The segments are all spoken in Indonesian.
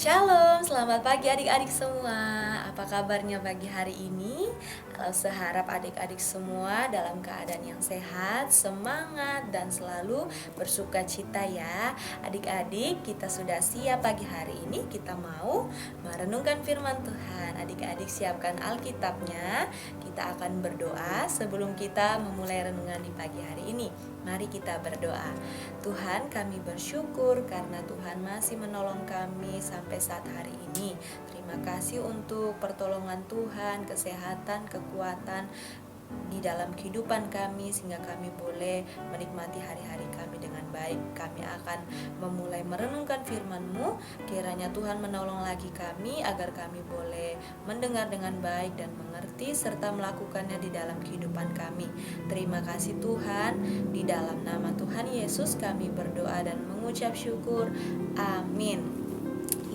Shalom, selamat pagi adik-adik semua. Apa kabarnya pagi hari ini? Seharap adik-adik semua dalam keadaan yang sehat, semangat, dan selalu bersuka cita ya. Adik-adik, kita sudah siap pagi hari ini. Kita mau merenungkan firman Tuhan. Adik-adik siapkan Alkitabnya. Kita akan berdoa sebelum kita memulai renungan di pagi hari ini. Mari kita berdoa. Tuhan, kami bersyukur karena Tuhan masih menolong kami sampai saat hari ini. Terima kasih untuk pertolongan Tuhan, kesehatan, kekuatan di dalam kehidupan kami sehingga kami boleh menikmati hari-hari kami dengan baik. Kami akan memulai merenungkan firman-Mu. Kiranya Tuhan menolong lagi kami agar kami boleh mendengar dengan baik dan mengerti serta melakukannya di dalam kehidupan kami. Terima kasih Tuhan. Di dalam nama Tuhan Yesus kami berdoa dan mengucap syukur. Amin.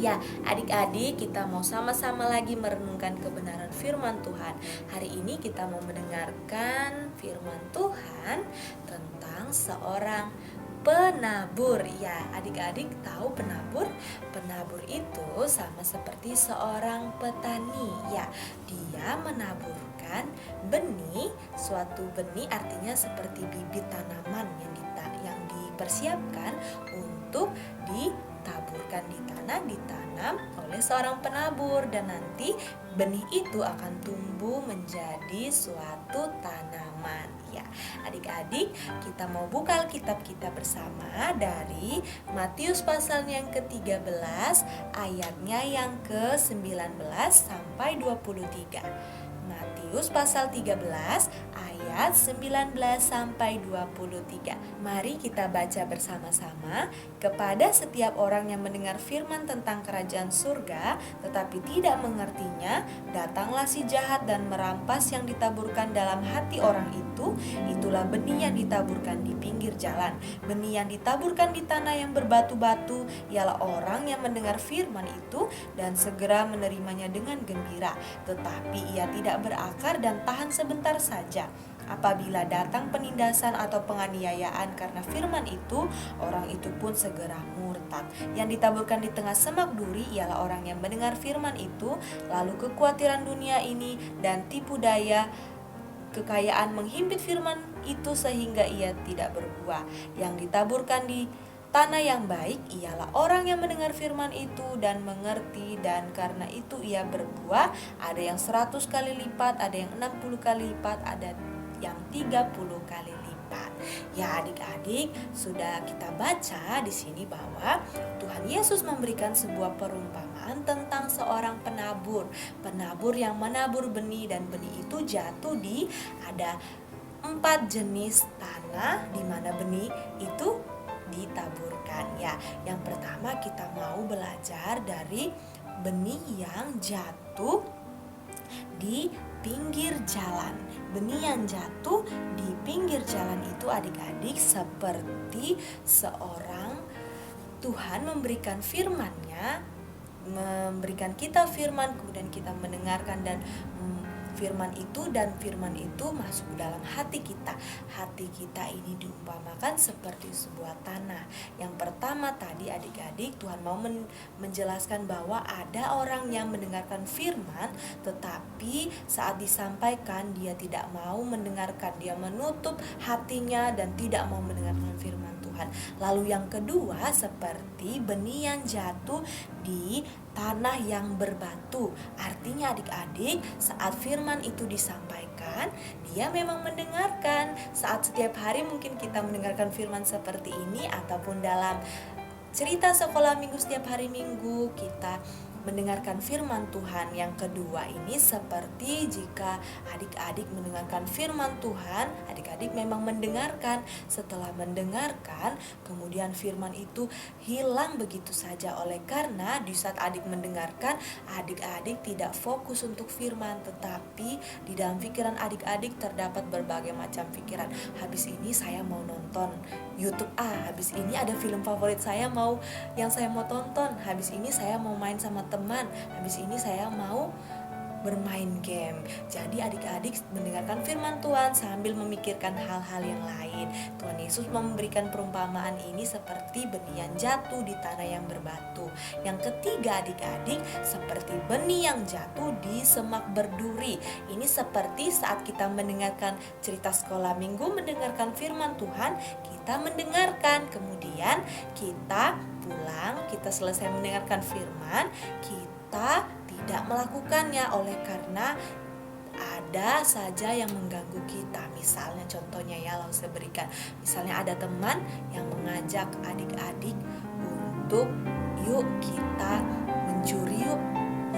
Ya, adik-adik, kita mau sama-sama lagi merenungkan kebenaran firman Tuhan. Hari ini kita mau mendengarkan firman Tuhan tentang seorang penabur. Ya, adik-adik tahu penabur? Penabur itu sama seperti seorang petani. Ya, dia menaburkan benih. Suatu benih artinya seperti bibit tanaman yang dipersiapkan untuk ditaburkan di tanah, ditanam oleh seorang penabur, dan nanti benih itu akan tumbuh menjadi suatu tanaman. Ya, adik-adik, kita mau buka Alkitab kita bersama dari Matius pasal yang ke-13 ayatnya yang ke-19 sampai 23. Matius pasal 13 ayat 19 sampai 23. Mari kita baca bersama-sama. Kepada setiap orang yang mendengar firman tentang kerajaan surga tetapi tidak mengertinya, datanglah si jahat dan merampas yang ditaburkan dalam hati orang itu. Itulah benih yang ditaburkan di pinggir jalan. Benih yang ditaburkan di tanah yang berbatu-batu ialah orang yang mendengar firman itu dan segera menerimanya dengan gembira, tetapi ia tidak berakar dan tahan sebentar saja. Apabila datang penindasan atau penganiayaan karena firman itu, orang itu pun segera murtad. Yang ditaburkan di tengah semak duri ialah orang yang mendengar firman itu, lalu kekhawatiran dunia ini dan tipu daya kekayaan menghimpit firman itu sehingga ia tidak berbuah. Yang ditaburkan di tanah yang baik ialah orang yang mendengar firman itu dan mengerti, dan karena itu ia berbuah, ada yang 100 kali lipat, ada yang 60 kali lipat, ada yang 30 kali lipat. Ya adik-adik, sudah kita baca di sini bahwa Tuhan Yesus memberikan sebuah perumpamaan tentang seorang penabur. Penabur yang menabur benih, dan benih itu jatuh di ada 4 jenis tanah di mana benih itu ditaburkan. Ya, yang pertama kita mau belajar dari benih yang jatuh di pinggir jalan. Benih yang jatuh di pinggir jalan itu adik-adik seperti seorang Tuhan memberikan firman-Nya, memberikan kita firman, kemudian kita mendengarkan dan firman itu masuk dalam hati kita. Hati kita ini diumpamakan seperti sebuah tanah. Yang pertama tadi adik-adik, Tuhan mau menjelaskan bahwa ada orang yang mendengarkan firman, tetapi saat disampaikan dia tidak mau mendengarkan. Dia menutup hatinya dan tidak mau mendengarkan firman Tuhan. Lalu yang kedua seperti benih yang jatuh di tanah yang berbatu. Artinya adik-adik, saat firman itu disampaikan, dia memang mendengarkan. Saat setiap hari mungkin kita mendengarkan firman seperti ini, ataupun dalam cerita sekolah minggu setiap hari Minggu kita mendengarkan firman Tuhan. Yang kedua ini seperti jika adik-adik mendengarkan firman Tuhan, adik-adik memang mendengarkan. Setelah mendengarkan, kemudian firman itu hilang begitu saja. Oleh karena di saat adik mendengarkan, adik-adik tidak fokus untuk firman, tetapi di dalam pikiran adik-adik terdapat berbagai macam pikiran. Habis ini saya mau nonton YouTube habis ini ada film favorit yang saya mau tonton, habis ini saya mau main sama teman, habis ini saya mau bermain game. Jadi adik-adik mendengarkan firman Tuhan sambil memikirkan hal-hal yang lain. Tuhan Yesus memberikan perumpamaan ini seperti benih yang jatuh di tanah yang berbatu. Yang ketiga adik-adik, seperti benih yang jatuh di semak berduri. Ini seperti saat kita mendengarkan cerita sekolah minggu, mendengarkan firman Tuhan, kita mendengarkan, kemudian kita pulang, kita selesai mendengarkan firman, kita tidak melakukannya oleh karena ada saja yang mengganggu kita. Misalnya contohnya ya, lalu saya berikan, misalnya ada teman yang mengajak adik-adik untuk yuk kita mencuri,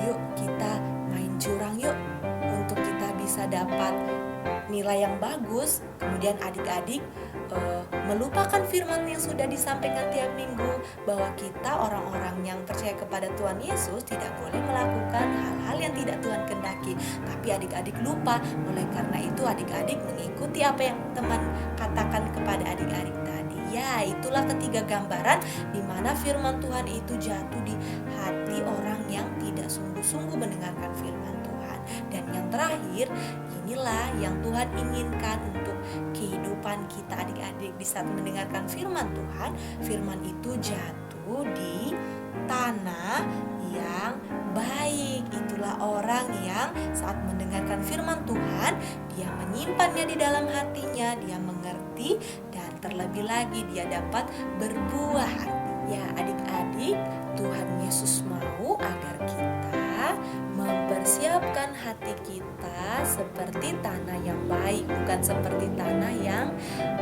yuk kita main curang yuk, untuk kita bisa dapat nilai yang bagus. Kemudian adik-adik melupakan firman yang sudah disampaikan tiap minggu, bahwa kita orang-orang yang percaya kepada Tuhan Yesus tidak boleh melakukan hal-hal yang tidak Tuhan kehendaki. Tapi adik-adik lupa. Oleh karena itu adik-adik mengikuti apa yang teman katakan kepada adik-adik tadi. Ya, itulah ketiga gambaran di mana firman Tuhan itu jatuh di hati orang yang tidak sungguh-sungguh mendengarkan firman Tuhan. Dan yang terakhir, inilah yang Tuhan inginkan untuk kehidupan kita adik-adik. Di saat mendengarkan firman Tuhan, firman itu jatuh di tanah yang baik. Itulah orang yang saat mendengarkan firman Tuhan, dia menyimpannya di dalam hatinya, dia mengerti, dan terlebih lagi dia dapat berbuah. Ya adik-adik, Tuhan Yesus mau agar kita mempersiapkan hati kita seperti tanah yang baik, bukan seperti tanah yang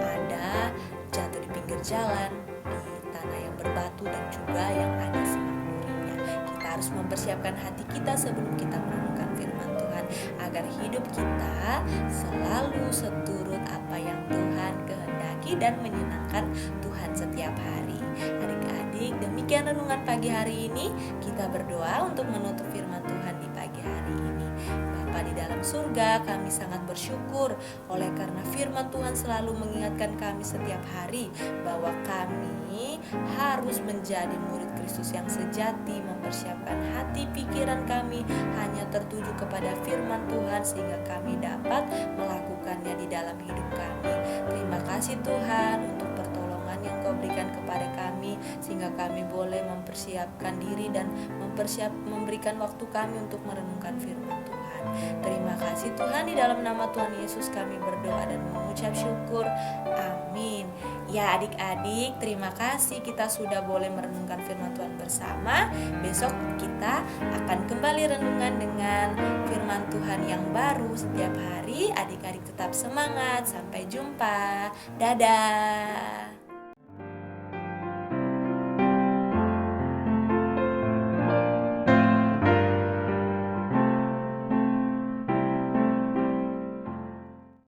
ada jatuh di pinggir jalan, di tanah yang berbatu dan juga yang ada semak durinya. Kita harus mempersiapkan hati kita sebelum kita merenungkan firman Tuhan, agar hidup kita selalu seturut apa yang Tuhan kehendaki dan menyenangkan Tuhan setiap hari. Adik-adik, demikian renungan pagi hari ini. Kita berdoa untuk menutup firman Tuhan di pagi hari ini. Bapa di dalam surga, kami sangat bersyukur oleh karena firman Tuhan selalu mengingatkan kami setiap hari bahwa kami harus menjadi murid Kristus yang sejati, mempersiapkan hati pikiran kami hanya tertuju kepada firman Tuhan sehingga kami dapat melakukannya di dalam hidup kami. Terima kasih Tuhan untuk pertolongan yang Kau berikan kepada kami sehingga kami boleh mempersiapkan diri dan memberikan waktu kami untuk merenungkan firman Tuhan. Terima kasih Tuhan, di dalam nama Tuhan Yesus kami berdoa dan mengucap syukur. Amin. Ya adik-adik, terima kasih kita sudah boleh merenungkan firman Tuhan bersama. Besok kita akan kembali renungan dengan firman Tuhan yang baru setiap hari. Adik-adik tetap semangat. Sampai jumpa. Dadah.